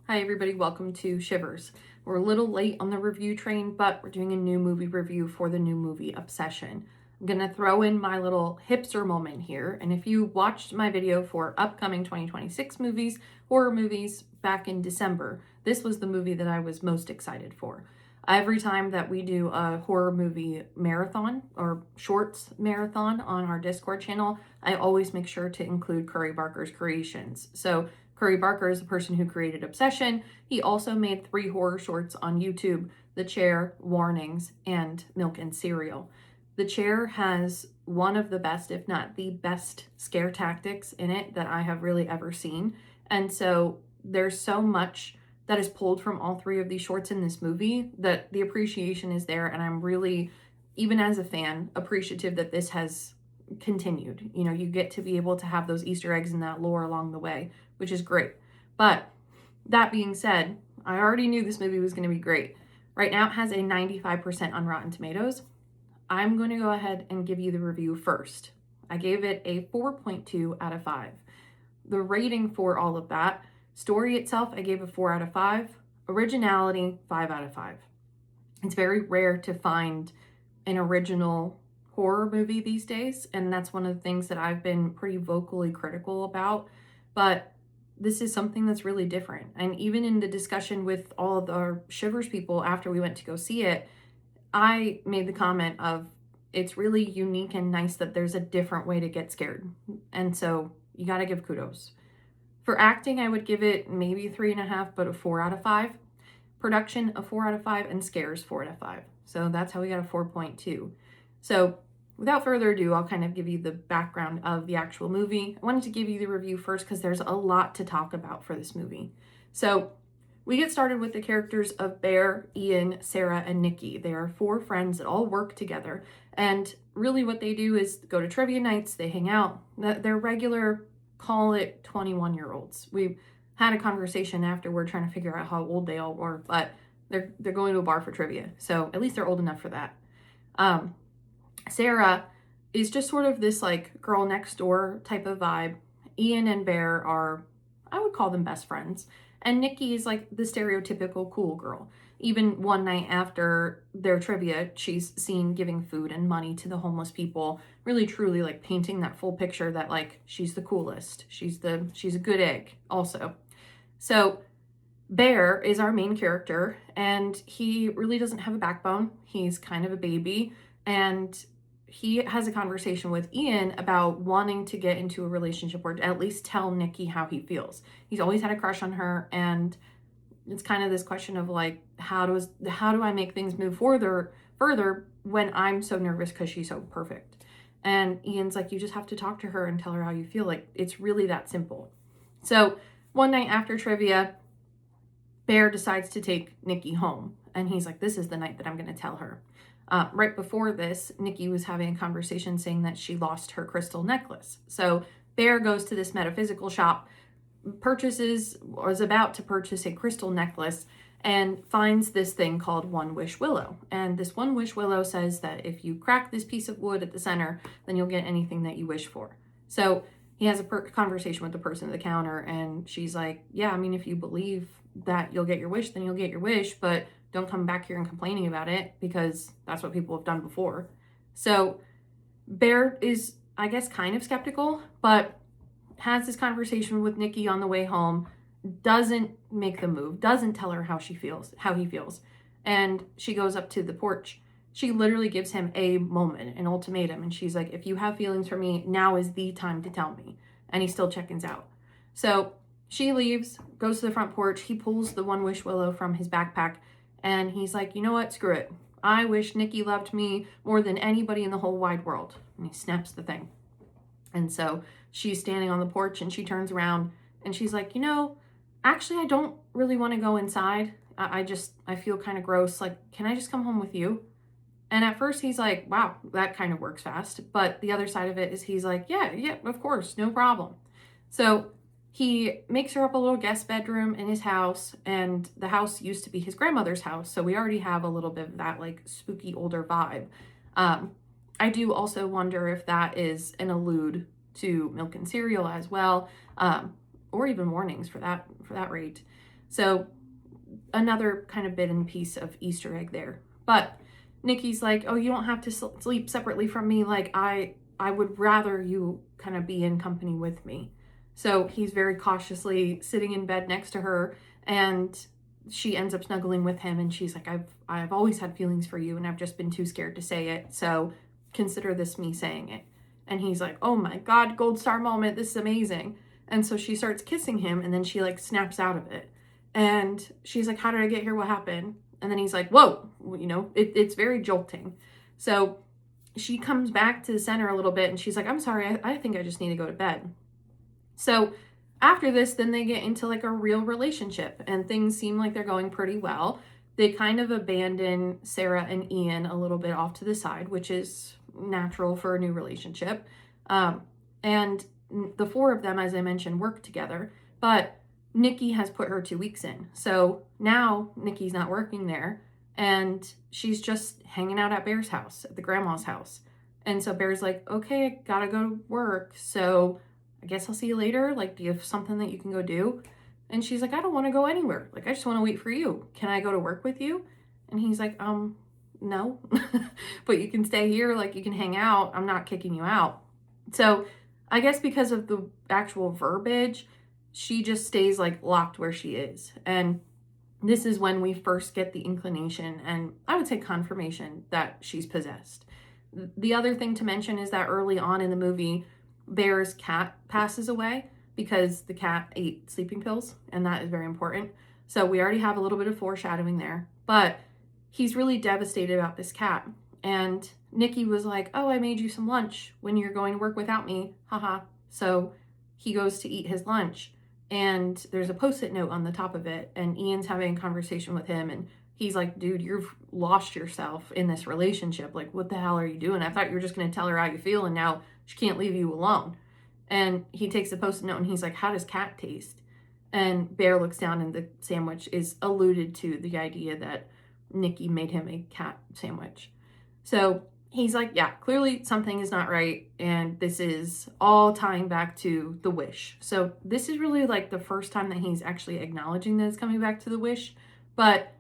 Hi everybody, welcome to Shivers. We're a little late on the review train, but we're doing a new movie review for the new movie Obsession. I'm gonna throw in my little hipster moment here, and if you watched my video for upcoming 2026 movies, horror movies, back in December, this was the movie that I was most excited for. Every time that we do a horror movie marathon or shorts marathon on our Discord channel, I always make sure to include Curry Barker's creations. So Curry Barker is the person who created Obsession. He also made 3 horror shorts on YouTube: The Chair, Warnings, and Milk and Cereal. The Chair has one of the best, if not the best, scare tactics in it that I have really ever seen. And so there's so much that is pulled from all 3 of these shorts in this movie that the appreciation is there. And I'm really, even as a fan, appreciative that this has continued. You know, you get to be able to have those Easter eggs and that lore along the way, which is great. But that being said, I already knew this movie was going to be great. Right now it has a 95% on Rotten Tomatoes. I'm going to go ahead and give you the review first. I gave it a 4.2 out of 5. The rating for all of that, story itself, I gave a 4 out of 5. Originality, 5 out of 5. It's very rare to find an original horror movie these days, and that's one of the things that I've been pretty vocally critical about. But this is something that's really different. And even in the discussion with all of our Shivers people after we went to go see it, I made the comment of it's really unique and nice that there's a different way to get scared. And so you got to give kudos. For acting, I would give it maybe 3.5, but a 4 out of 5. Production, a 4 out of 5, and scares, 4 out of 5. So that's how we got a 4.2. So without further ado, I'll kind of give you the background of the actual movie. I wanted to give you the review first because there's a lot to talk about for this movie. So we get started with the characters of Bear, Ian, Sarah, and Nikki. They are 4 friends that all work together. And really what they do is go to trivia nights, they hang out. They're regular, call it 21-year-olds. We had a conversation afterward trying to figure out how old they all were, but they're going to a bar for trivia. So at least they're old enough for that. Sarah is just sort of this like girl next door type of vibe. Ian and Bear are, I would call them best friends. And Nikki is like the stereotypical cool girl. Even one night after their trivia, she's seen giving food and money to the homeless people, really truly like painting that full picture that like she's the coolest. She's a good egg also. So Bear is our main character, and he really doesn't have a backbone. He's kind of a baby, and he has a conversation with Ian about wanting to get into a relationship or at least tell Nikki how he feels. He's always had a crush on her, and it's kind of this question of like, how do I make things move further when I'm so nervous because she's so perfect? And Ian's like, you just have to talk to her and tell her how you feel. Like, it's really that simple. So one night after trivia, Bear decides to take Nikki home, and he's like, this is the night that I'm going to tell her. Right before this, Nikki was having a conversation saying that she lost her crystal necklace. So Bear goes to this metaphysical shop, is about to purchase a crystal necklace, and finds this thing called One Wish Willow. And this One Wish Willow says that if you crack this piece of wood at the center, then you'll get anything that you wish for. So he has a conversation with the person at the counter, and she's like, yeah, I mean, if you believe that you'll get your wish, then you'll get your wish, but don't come back here and complaining about it, because that's what people have done before. So Bear is, I guess, kind of skeptical, but has this conversation with Nikki on the way home, doesn't make the move, doesn't tell her how he feels. And she goes up to the porch. She literally gives him a moment, an ultimatum, and she's like, if you have feelings for me, now is the time to tell me. And he still checkins out. So she leaves, goes to the front porch. He pulls the One Wish Willow from his backpack, and he's like, you know what? Screw it. I wish Nikki loved me more than anybody in the whole wide world. And he snaps the thing. And so she's standing on the porch, and she turns around, and she's like, you know, actually, I don't really want to go inside. I feel kind of gross. Like, can I just come home with you? And at first he's like, wow, that kind of works fast. But the other side of it is he's like, yeah, of course, no problem. So he makes her up a little guest bedroom in his house, and the house used to be his grandmother's house, so we already have a little bit of that like spooky older vibe. I do also wonder if that is an allude to Milk and Cereal as well, or even Warnings for that rate. So another kind of bit and piece of Easter egg there. But Nikki's like, oh, you don't have to sleep separately from me. Like, I would rather you kind of be in company with me. So he's very cautiously sitting in bed next to her, and she ends up snuggling with him, and she's like, I've always had feelings for you, and I've just been too scared to say it. So consider this me saying it. And he's like, oh my God, gold star moment. This is amazing. And so she starts kissing him, and then she like snaps out of it. And she's like, how did I get here? What happened? And then he's like, whoa, you know, it's very jolting. So she comes back to the center a little bit, and she's like, I'm sorry, I think I just need to go to bed. So after this, then they get into like a real relationship, and things seem like they're going pretty well. They kind of abandon Sarah and Ian a little bit off to the side, which is natural for a new relationship. And the four of them, as I mentioned, work together, but Nikki has put her 2 weeks in. So now Nikki's not working there, and she's just hanging out at Bear's house, at the grandma's house. And so Bear's like, okay, I gotta go to work. So I guess I'll see you later. Like, do you have something that you can go do? And she's like, I don't want to go anywhere. Like, I just want to wait for you. Can I go to work with you? And he's like, no, but you can stay here. Like, you can hang out. I'm not kicking you out. So I guess because of the actual verbiage, she just stays like locked where she is. And this is when we first get the inclination, and I would say confirmation, that she's possessed. The other thing to mention is that early on in the movie, Bear's cat passes away because the cat ate sleeping pills, and that is very important. So we already have a little bit of foreshadowing there, but he's really devastated about this cat. And Nikki was like, oh, I made you some lunch when you're going to work without me, haha. So he goes to eat his lunch, and there's a post-it note on the top of it, and Ian's having a conversation with him, and he's like, dude, you've lost yourself in this relationship. Like, what the hell are you doing? I thought you were just going to tell her how you feel, and now she can't leave you alone. And he takes the post-it note, and he's like, how does cat taste? And Bear looks down, and the sandwich is alluded to the idea that Nikki made him a cat sandwich. So he's like, yeah, clearly something is not right, and this is all tying back to the wish. So this is really like the first time that he's actually acknowledging that it's coming back to the wish. But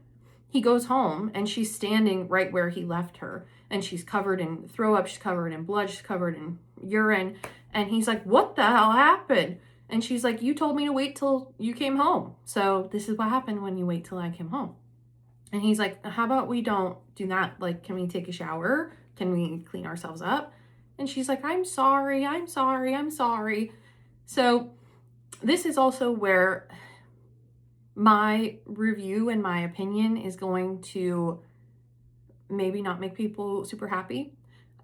he goes home, and she's standing right where he left her, and she's covered in throw up, she's covered in blood, she's covered in urine, and he's like, what the hell happened? And she's like, you told me to wait till you came home. So this is what happened when you wait till I came home. And he's like, how about we don't do that? Like, can we take a shower? Can we clean ourselves up? And she's like, I'm sorry, I'm sorry, I'm sorry. So this is also where my review and my opinion is going to maybe not make people super happy.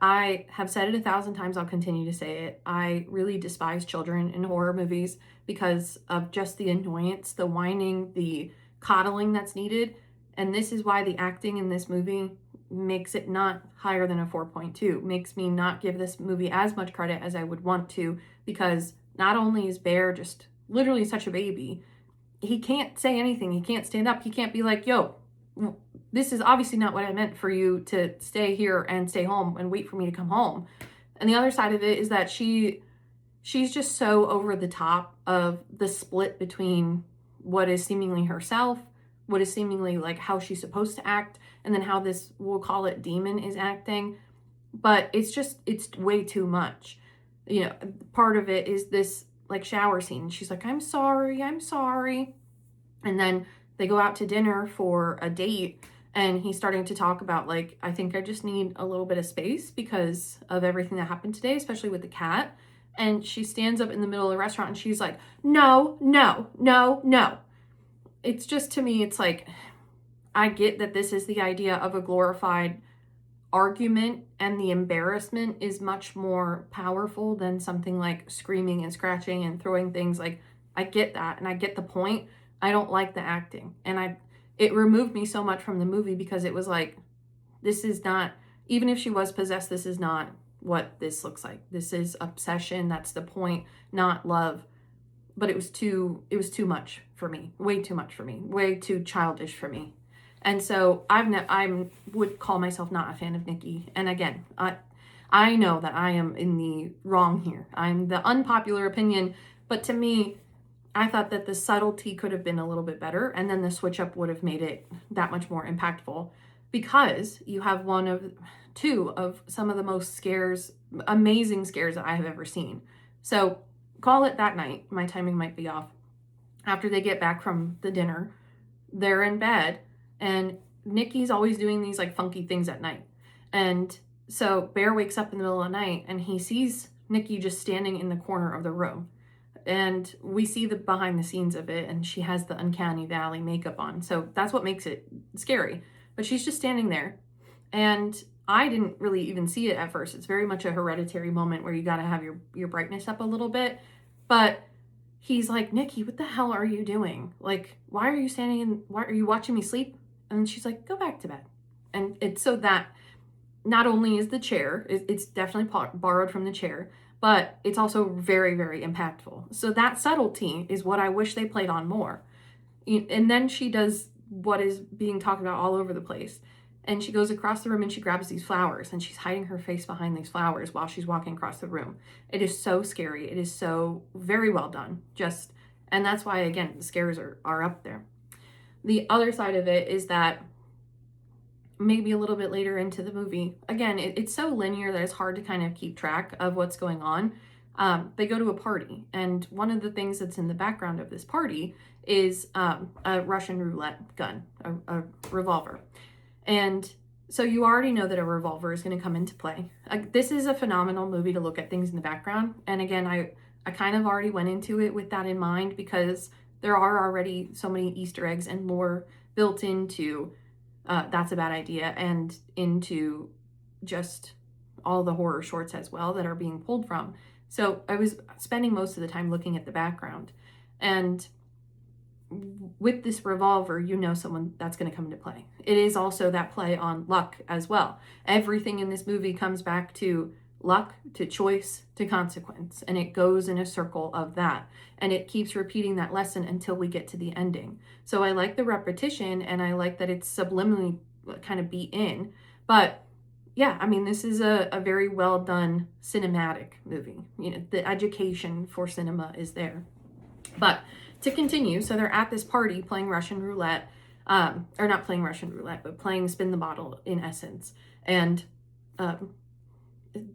I have said it 1,000 times. I'll continue to say it. I really despise children in horror movies because of just the annoyance, the whining, the coddling that's needed. And this is why the acting in this movie makes it not higher than a 4.2, makes me not give this movie as much credit as I would want to, because not only is Bear just literally such a baby, he can't say anything. He can't stand up. He can't be like, yo, this is obviously not what I meant for you to stay here and stay home and wait for me to come home. And the other side of it is that she's just so over the top of the split between what is seemingly herself, what is seemingly like how she's supposed to act, and then how this, we'll call it demon, is acting. But it's way too much. You know, part of it is this like shower scene. She's like, I'm sorry, I'm sorry. And then they go out to dinner for a date, and he's starting to talk about like, I think I just need a little bit of space because of everything that happened today, especially with the cat. And she stands up in the middle of the restaurant, and she's like, no, no, no, no. It's just, to me, it's like, I get that this is the idea of a glorified argument, and the embarrassment is much more powerful than something like screaming and scratching and throwing things. Like, I get that, and I get the point. I don't like the acting, and it removed me so much from the movie, because it was like, this is not, even if she was possessed, this is not what this looks like. This is obsession. That's the point, not love. But it was too much for me, way too much for me, way too childish for me. And so I would call myself not a fan of Nikki. And again, I know that I am in the wrong here. I'm the unpopular opinion, but to me, I thought that the subtlety could have been a little bit better, and then the switch up would have made it that much more impactful, because you have two of some of the most amazing scares that I have ever seen. So call it that night. My timing might be off. After they get back from the dinner, they're in bed, and Nikki's always doing these like funky things at night. And so Bear wakes up in the middle of the night and he sees Nikki just standing in the corner of the room. And we see the behind the scenes of it, and she has the uncanny valley makeup on. So that's what makes it scary. But she's just standing there. And I didn't really even see it at first. It's very much a hereditary moment where you got to have your brightness up a little bit. But he's like, Nikki, what the hell are you doing? Like, why are you watching me sleep? And she's like, go back to bed. And it's so that not only is the chair, it's definitely borrowed from the chair, but it's also very, very impactful. So that subtlety is what I wish they played on more. And then she does what is being talked about all over the place. And she goes across the room and she grabs these flowers, and she's hiding her face behind these flowers while she's walking across the room. It is so scary. It is so very well done. And that's why, again, the scares are up there. The other side of it is that maybe a little bit later into the movie, again, it's so linear that it's hard to kind of keep track of what's going on. They go to a party, and one of the things that's in the background of this party is a Russian roulette gun, a revolver. And so you already know that a revolver is going to come into play. This is a phenomenal movie to look at things in the background. And again, I kind of already went into it with that in mind, because there are already so many Easter eggs and lore built into That's a Bad Idea, and into just all the horror shorts as well that are being pulled from. So I was spending most of the time looking at the background. And with this revolver, you know someone that's going to come into play. It is also that play on luck as well. Everything in this movie comes back to luck, to choice, to consequence, and it goes in a circle of that. And it keeps repeating that lesson until we get to the ending. So I like the repetition, and I like that it's subliminally kind of beat in. But yeah, I mean, this is a very well done cinematic movie. The education for cinema is there. But to continue, so they're at this party playing Russian roulette, or not playing Russian roulette, but playing spin the bottle in essence. And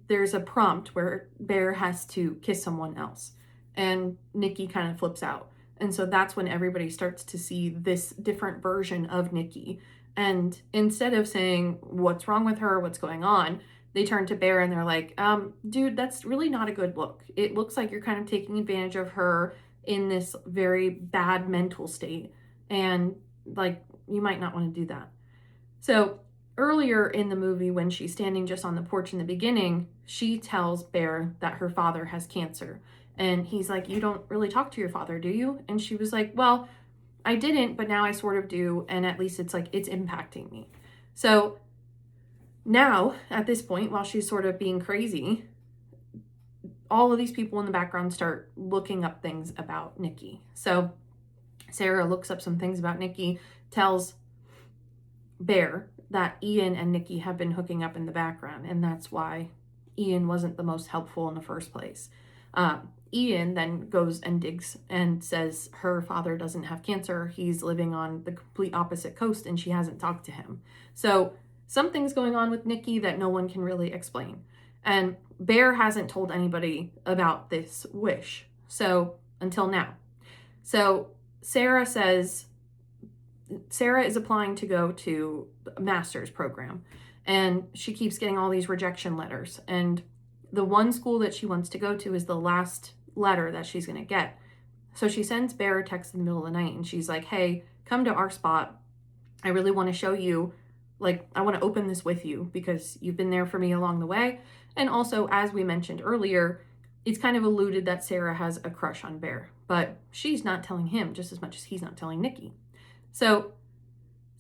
there's a prompt where Bear has to kiss someone else, and Nikki kind of flips out. And so that's when everybody starts to see this different version of Nikki. And instead of saying, what's wrong with her, what's going on, they turn to Bear and they're like, dude, that's really not a good look. It looks like you're kind of taking advantage of her in this very bad mental state, and like, you might not want to do that. So earlier in the movie, when she's standing just on the porch in the beginning, she tells Bear that her father has cancer, and he's like, you don't really talk to your father, do you? And she was like, well, I didn't, but now I sort of do, and at least it's like it's impacting me. So now at this point, while she's sort of being crazy, all of these people in the background start looking up things about Nikki. So Sarah looks up some things about Nikki, tells Bear that Ian and Nikki have been hooking up in the background, and that's why Ian wasn't the most helpful in the first place. Ian then goes and digs and says her father doesn't have cancer. He's living on the complete opposite coast, and she hasn't talked to him. So something's going on with Nikki that no one can really explain. And Bear hasn't told anybody about this wish. So until now. So Sarah is applying to go to a master's program, and she keeps getting all these rejection letters. And the one school that she wants to go to is the last letter that she's going to get. So she sends Bear a text in the middle of the night, and she's like, hey, come to our spot. I really want to show you, like, I want to open this with you because you've been there for me along the way. And also, as we mentioned earlier, it's kind of alluded that Sarah has a crush on Bear, but she's not telling him just as much as he's not telling Nikki. So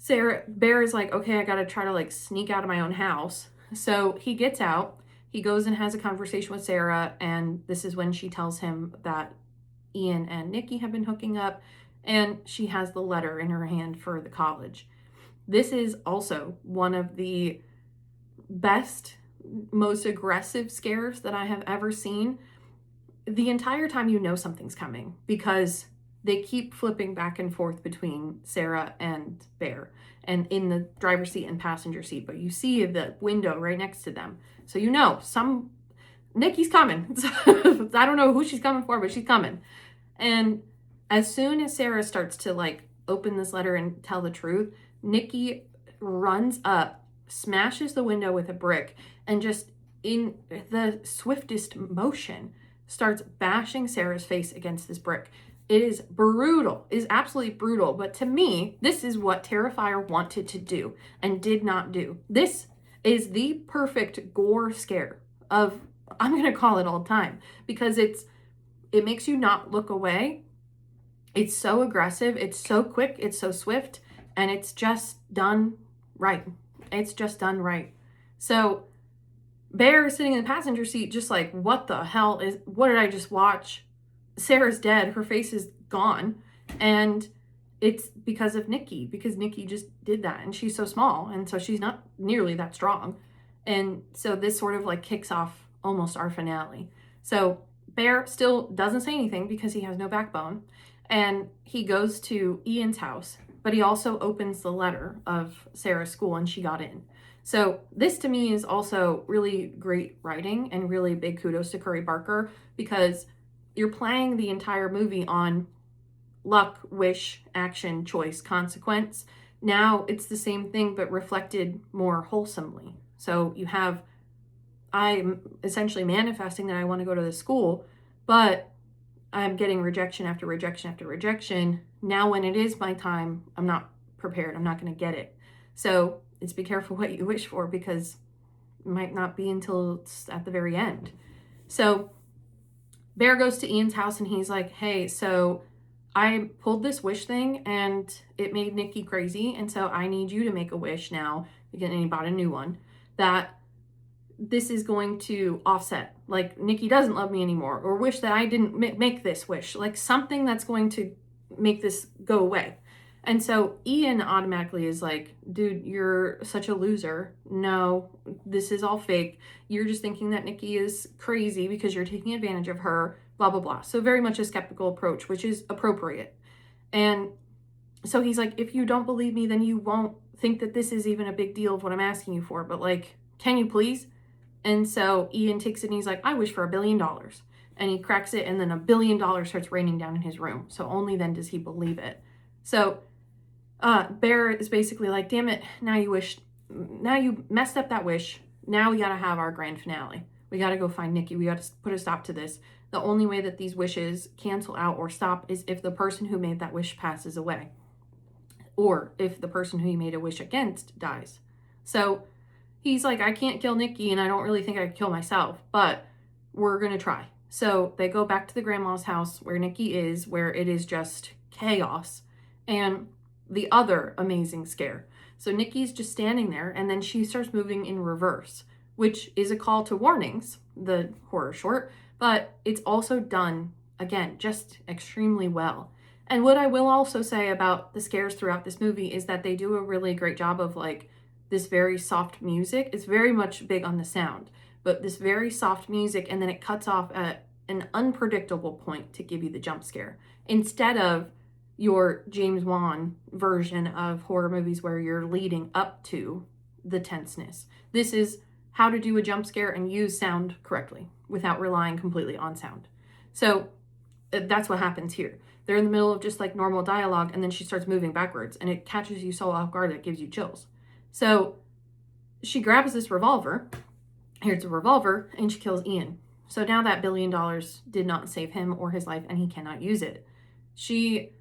Bear is like, okay, I got to try to like sneak out of my own house. So he gets out, he goes and has a conversation with Sarah. And this is when she tells him that Ian and Nikki have been hooking up, and she has the letter in her hand for the college. This is also one of the best, most aggressive scares that I have ever seen. The entire time you know something's coming, because they keep flipping back and forth between Sarah and Bear, and in the driver's seat and passenger seat, but you see the window right next to them. So you know, Nikki's coming. I don't know who she's coming for, but she's coming. And as soon as Sarah starts to like open this letter and tell the truth, Nikki runs up, smashes the window with a brick, and just in the swiftest motion starts bashing Sarah's face against this brick. It is brutal. It is absolutely brutal. But to me, this is what Terrifier wanted to do and did not do. This is the perfect gore scare of, I'm going to call it all time, because it makes you not look away. It's so aggressive. It's so quick. It's so swift. And it's just done right. It's just done right. So Bear is sitting in the passenger seat just like, what did I just watch? Sarah's dead. Her face is gone. And it's because of Nikki, because Nikki just did that. And she's so small. And so she's not nearly that strong. And so this sort of like kicks off almost our finale. So Bear still doesn't say anything because he has no backbone. And he goes to Ian's house, but he also opens the letter of Sarah's school and she got in. So this to me is also really great writing and really big kudos to Curry Barker, because you're playing the entire movie on luck, wish, action, choice, consequence. Now it's the same thing, but reflected more wholesomely. So I'm essentially manifesting that I want to go to this school, but I'm getting rejection after rejection after rejection. Now when it is my time, I'm not prepared. I'm not going to get it. So it's be careful what you wish for, because it might not be until it's at the very end. So Bear goes to Ian's house and he's like, hey, so I pulled this wish thing and it made Nikki crazy. And so I need you to make a wish now, again, and he bought a new one, that this is going to offset. Like, Nikki doesn't love me anymore, or wish that I didn't make this wish. Like something that's going to make this go away. And so Ian automatically is like, dude, you're such a loser. No, this is all fake. You're just thinking that Nikki is crazy because you're taking advantage of her, blah, blah, blah. So very much a skeptical approach, which is appropriate. And so he's like, if you don't believe me, then you won't think that this is even a big deal of what I'm asking you for. But like, can you please? And so Ian takes it and he's like, I wish for $1 billion. And he cracks it, and then $1 billion starts raining down in his room. So only then does he believe it. So Bear is basically like, damn it, now you messed up that wish. Now we gotta have our grand finale. We gotta go find Nikki. We gotta put a stop to this. The only way that these wishes cancel out or stop is if the person who made that wish passes away, or if the person who he made a wish against dies. So he's like, I can't kill Nikki, and I don't really think I could kill myself, but we're gonna try. So they go back to the grandma's house where Nikki is, where it is just chaos. And the other amazing scare. So Nikki's just standing there, and then she starts moving in reverse, which is a call to warnings, the horror short, but it's also done, again, just extremely well. And what I will also say about the scares throughout this movie is that they do a really great job of like this very soft music. It's very much big on the sound, but this very soft music, and then it cuts off at an unpredictable point to give you the jump scare, instead of your James Wan version of horror movies where you're leading up to the tenseness. This is how to do a jump scare and use sound correctly without relying completely on sound. So that's what happens here. They're in the middle of just like normal dialogue, and then she starts moving backwards, and it catches you so off guard that it gives you chills. So she grabs this revolver. Here's a revolver, and she kills Ian. So now that $1 billion did not save him or his life, and he cannot use it. She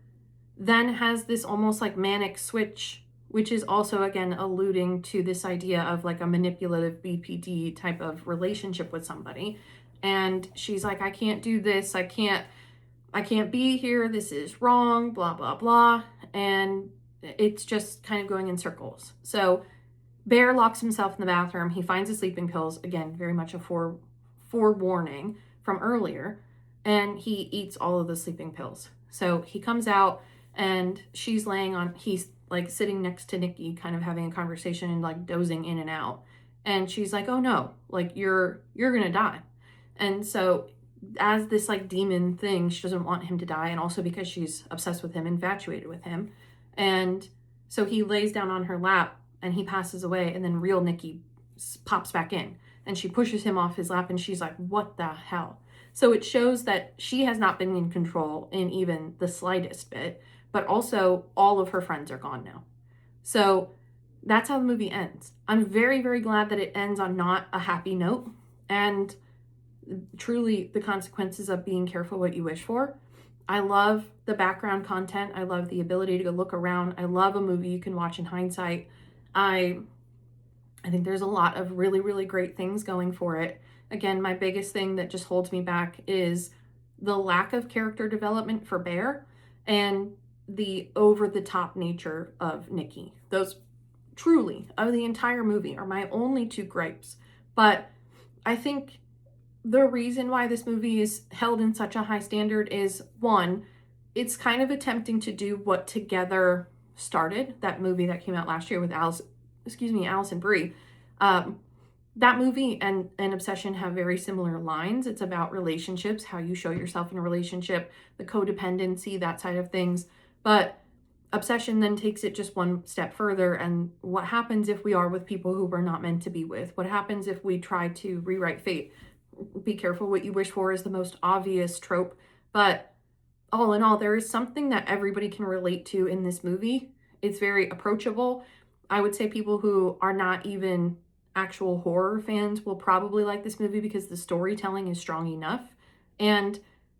then has this almost like manic switch, which is also again alluding to this idea of like a manipulative BPD type of relationship with somebody. And she's like, I can't do this. I can't be here. This is wrong, blah, blah, blah. And it's just kind of going in circles. So Bear locks himself in the bathroom. He finds his sleeping pills. Again, very much a forewarning from earlier. And he eats all of the sleeping pills. So he comes out, and he's like sitting next to Nikki, kind of having a conversation and like dozing in and out. And she's like, oh no, like you're going to die. And so as this like demon thing. She doesn't want him to die, and also because she's obsessed with him, infatuated with him. And so he lays down on her lap and he passes away, and then real Nikki pops back in and she pushes him off his lap and she's like, what the hell? So it shows that she has not been in control in even the slightest bit, but also all of her friends are gone now. So that's how the movie ends. I'm very, very glad that it ends on not a happy note, and truly the consequences of being careful what you wish for. I love the background content. I love the ability to go look around. I love a movie you can watch in hindsight. I think there's a lot of really, really great things going for it. Again, my biggest thing that just holds me back is the lack of character development for Bear and the over-the-top nature of Nikki. Those truly, of the entire movie, are my only two gripes. But I think the reason why this movie is held in such a high standard is, one, it's kind of attempting to do what Together started, that movie that came out last year with Alison Brie. That movie and Obsession have very similar lines. It's about relationships, how you show yourself in a relationship, the codependency, that side of things. But Obsession then takes it just one step further, and what happens if we are with people who we're not meant to be with? What happens if we try to rewrite fate? Be careful what you wish for is the most obvious trope, but all in all, there is something that everybody can relate to in this movie. It's very approachable. I would say people who are not even actual horror fans will probably like this movie because the storytelling is strong enough. And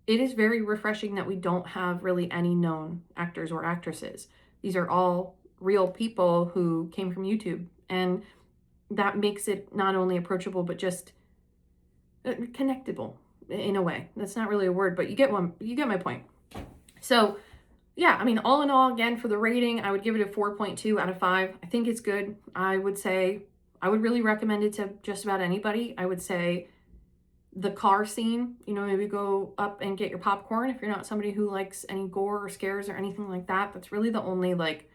it is very refreshing that we don't have really any known actors or actresses. These are all real people who came from YouTube. And that makes it not only approachable, but just connectable in a way. That's not really a word, but you get my point. So yeah, I mean, all in all, again, for the rating, I would give it a 4.2 out of 5. I think it's good. I would really recommend it to just about anybody. I would say the car scene, maybe go up and get your popcorn if you're not somebody who likes any gore or scares or anything like that. That's really the only like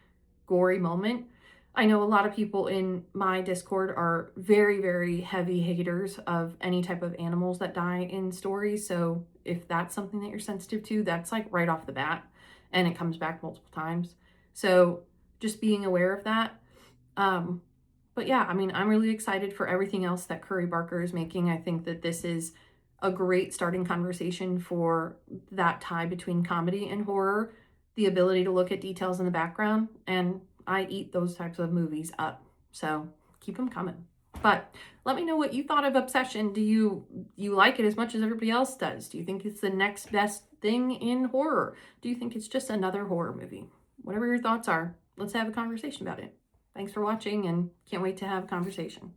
gory moment. I know a lot of people in my Discord are very, very heavy haters of any type of animals that die in stories. So if that's something that you're sensitive to, that's like right off the bat, and it comes back multiple times. So just being aware of that. But yeah, I mean, I'm really excited for everything else that Curry Barker is making. I think that this is a great starting conversation for that tie between comedy and horror, the ability to look at details in the background, and I eat those types of movies up. So keep them coming. But let me know what you thought of Obsession. Do you like it as much as everybody else does? Do you think it's the next best thing in horror? Do you think it's just another horror movie? Whatever your thoughts are, let's have a conversation about it. Thanks for watching, and can't wait to have a conversation.